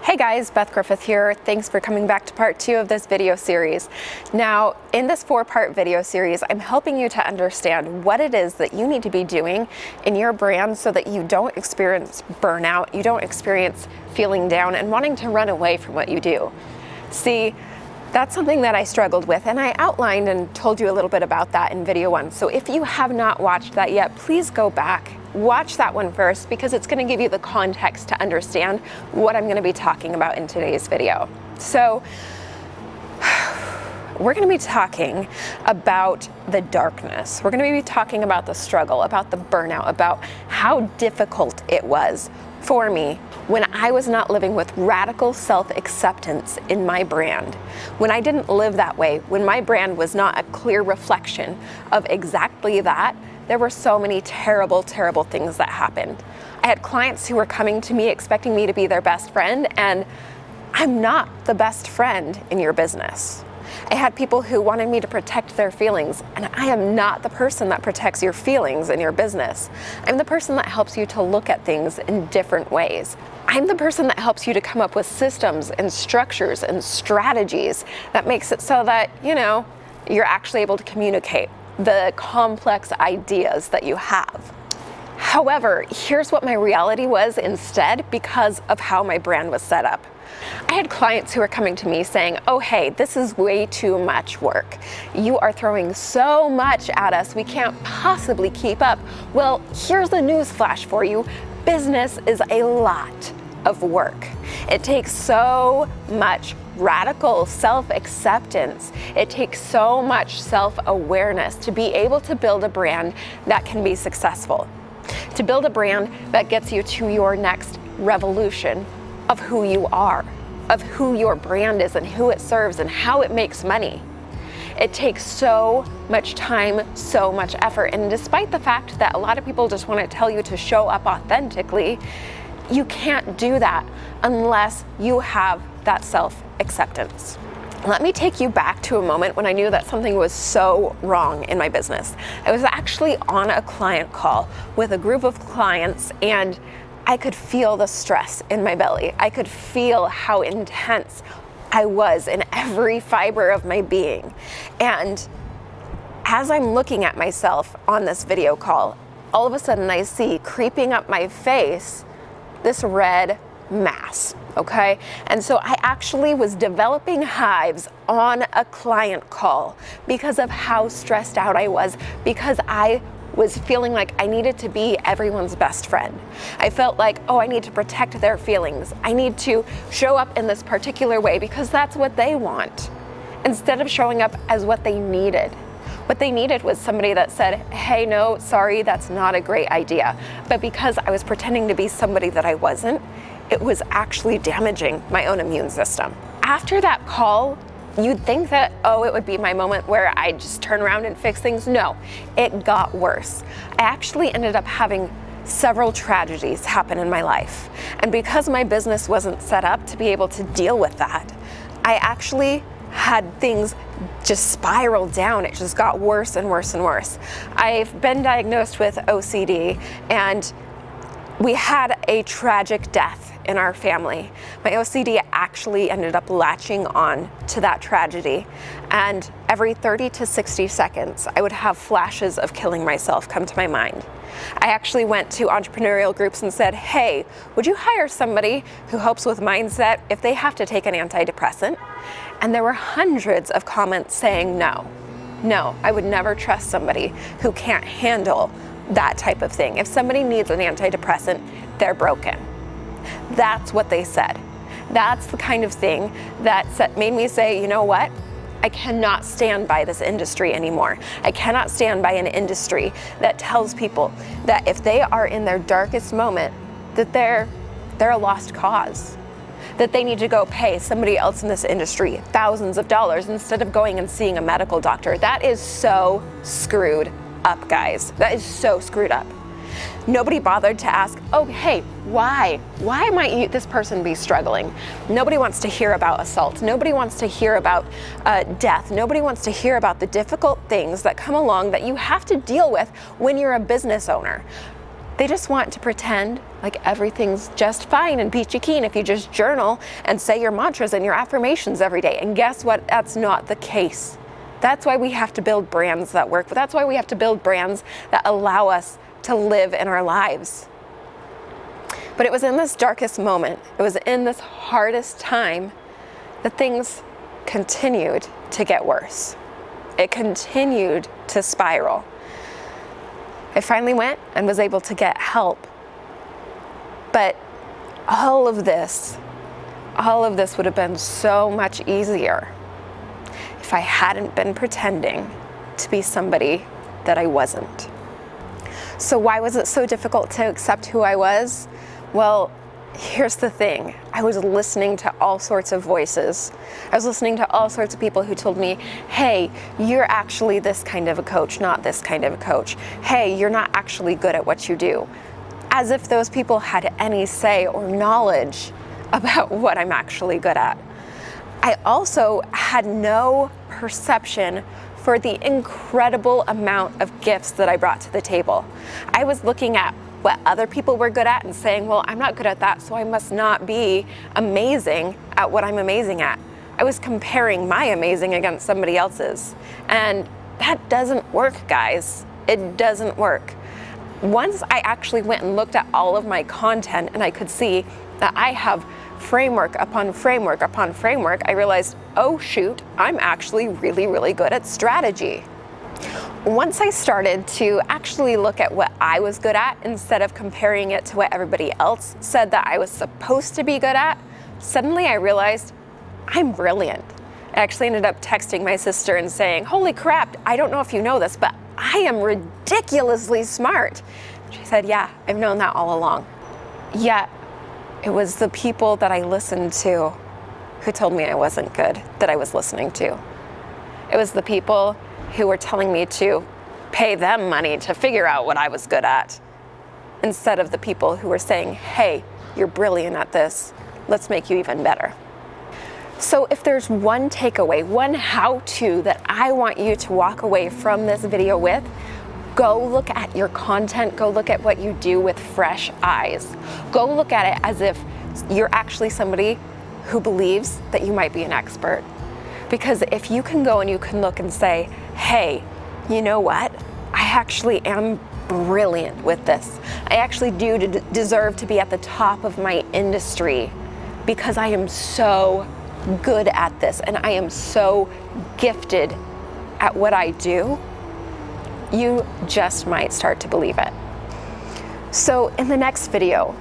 Hey guys, Beth Griffith here. Thanks for coming back to part 2 of this video series. Now, in this 4-part video series, I'm helping you to understand what it is that you need to be doing in your brand so that you don't experience burnout, you don't experience feeling down and wanting to run away from what you do. See, that's something that I struggled with, and I outlined and told you a little bit about that in video 1. So if you have not watched that yet, please go back. Watch that one first because it's going to give you the context to understand what I'm going to be talking about in today's video. So we're going to be talking about the darkness. We're going to be talking about the struggle, about the burnout, about how difficult it was for me when I was not living with radical self-acceptance in my brand. When I didn't live that way, when my brand was not a clear reflection of exactly that, there were so many terrible, terrible things that happened. I had clients who were coming to me expecting me to be their best friend, and I'm not the best friend in your business. I had people who wanted me to protect their feelings, and I am not the person that protects your feelings in your business. I'm the person that helps you to look at things in different ways. I'm the person that helps you to come up with systems and structures and strategies that makes it so that, you're actually able to communicate the complex ideas that you have. However, here's what my reality was instead because of how my brand was set up. I had clients who were coming to me saying, oh, hey, this is way too much work. You are throwing so much at us, we can't possibly keep up. Well, here's the news flash for you. Business is a lot of work. It takes so much radical self-acceptance. It takes so much self-awareness to be able to build a brand that can be successful, to build a brand that gets you to your next revolution of who you are, of who your brand is and who it serves and how it makes money. It takes so much time, so much effort. And despite the fact that a lot of people just want to tell you to show up authentically, you can't do that unless you have that self-acceptance. Let me take you back to a moment when I knew that something was so wrong in my business. I was actually on a client call with a group of clients, and I could feel the stress in my belly. I could feel how intense I was in every fiber of my being. And as I'm looking at myself on this video call, all of a sudden I see creeping up my face this red mass, okay? And so I actually was developing hives on a client call because of how stressed out I was, because I was feeling like I needed to be everyone's best friend. I felt like, oh, I need to protect their feelings. I need to show up in this particular way because that's what they want, instead of showing up as what they needed. What they needed was somebody that said, hey, no, sorry, that's not a great idea. But because I was pretending to be somebody that I wasn't, it was actually damaging my own immune system. After that call, you'd think that, oh, it would be my moment where I just turn around and fix things. No, it got worse. I actually ended up having several tragedies happen in my life. And because my business wasn't set up to be able to deal with that, I actually had things just spiral down. It just got worse and worse and worse. I've been diagnosed with OCD, and we had a tragic death in our family. My OCD actually ended up latching on to that tragedy, and every 30 to 60 seconds I would have flashes of killing myself come to my mind. I actually went to entrepreneurial groups and said, hey, would you hire somebody who helps with mindset if they have to take an antidepressant? And there were hundreds of comments saying no, I would never trust somebody who can't handle that type of thing. If somebody needs an antidepressant, they're broken. That's what they said. That's the kind of thing that made me say, you know what? I cannot stand by this industry anymore. I cannot stand by an industry that tells people that if they are in their darkest moment, that they're a lost cause, that they need to go pay somebody else in this industry thousands of dollars instead of going and seeing a medical doctor. That is so screwed up, guys. That is so screwed up. Nobody bothered to ask, oh, hey, why might this person be struggling? Nobody wants to hear about assault. Nobody wants to hear about death. Nobody wants to hear about the difficult things that come along that you have to deal with when you're a business owner. They just want to pretend like everything's just fine and peachy keen if you just journal and say your mantras and your affirmations every day. And guess what? That's not the case. That's why we have to build brands that work. That's why we have to build brands that allow us to live in our lives. But it was in this darkest moment, it was in this hardest time that things continued to get worse. It continued to spiral. I finally went and was able to get help. But all of this would have been so much easier if I hadn't been pretending to be somebody that I wasn't. So why was it so difficult to accept who I was? Well, here's the thing. I was listening to all sorts of voices. I was listening to all sorts of people who told me, hey, you're actually this kind of a coach, not this kind of a coach. Hey, you're not actually good at what you do. As if those people had any say or knowledge about what I'm actually good at. I also had no perception for the incredible amount of gifts that I brought to the table. I was looking at what other people were good at and saying, well, I'm not good at that, so I must not be amazing at what I'm amazing at. I was comparing my amazing against somebody else's. And that doesn't work, guys. It doesn't work. Once I actually went and looked at all of my content and I could see that I have framework upon framework upon framework, I realized, oh shoot, I'm actually really, really good at strategy. Once I started to actually look at what I was good at instead of comparing it to what everybody else said that I was supposed to be good at, suddenly I realized I'm brilliant. I actually ended up texting my sister and saying, holy crap, I don't know if you know this, but I am ridiculously smart. She said, yeah, I've known that all along. Yet, it was the people that I listened to who told me I wasn't good that I was listening to. It was the people who were telling me to pay them money to figure out what I was good at, instead of the people who were saying, hey, you're brilliant at this, let's make you even better. So if there's one takeaway, one how-to that I want you to walk away from this video with, go look at your content, go look at what you do with fresh eyes. Go look at it as if you're actually somebody who believes that you might be an expert. Because if you can go and you can look and say, hey, you know what? I actually am brilliant with this. I actually do deserve to be at the top of my industry because I am so good at this and I am so gifted at what I do, you just might start to believe it. So in the next video,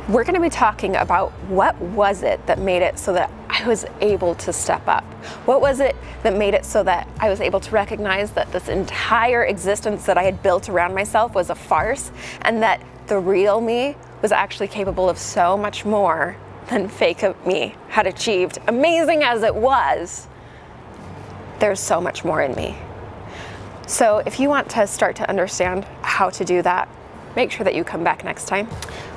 we're going to be talking about what was it that made it so that I was able to step up? What was it that made it so that I was able to recognize that this entire existence that I had built around myself was a farce, and that the real me was actually capable of so much more than fake me had achieved? Amazing as it was, there's so much more in me. So if you want to start to understand how to do that, make sure that you come back next time.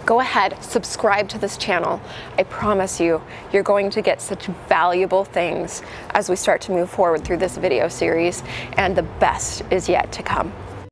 Go ahead, subscribe to this channel. I promise you, you're going to get such valuable things as we start to move forward through this video series, and the best is yet to come.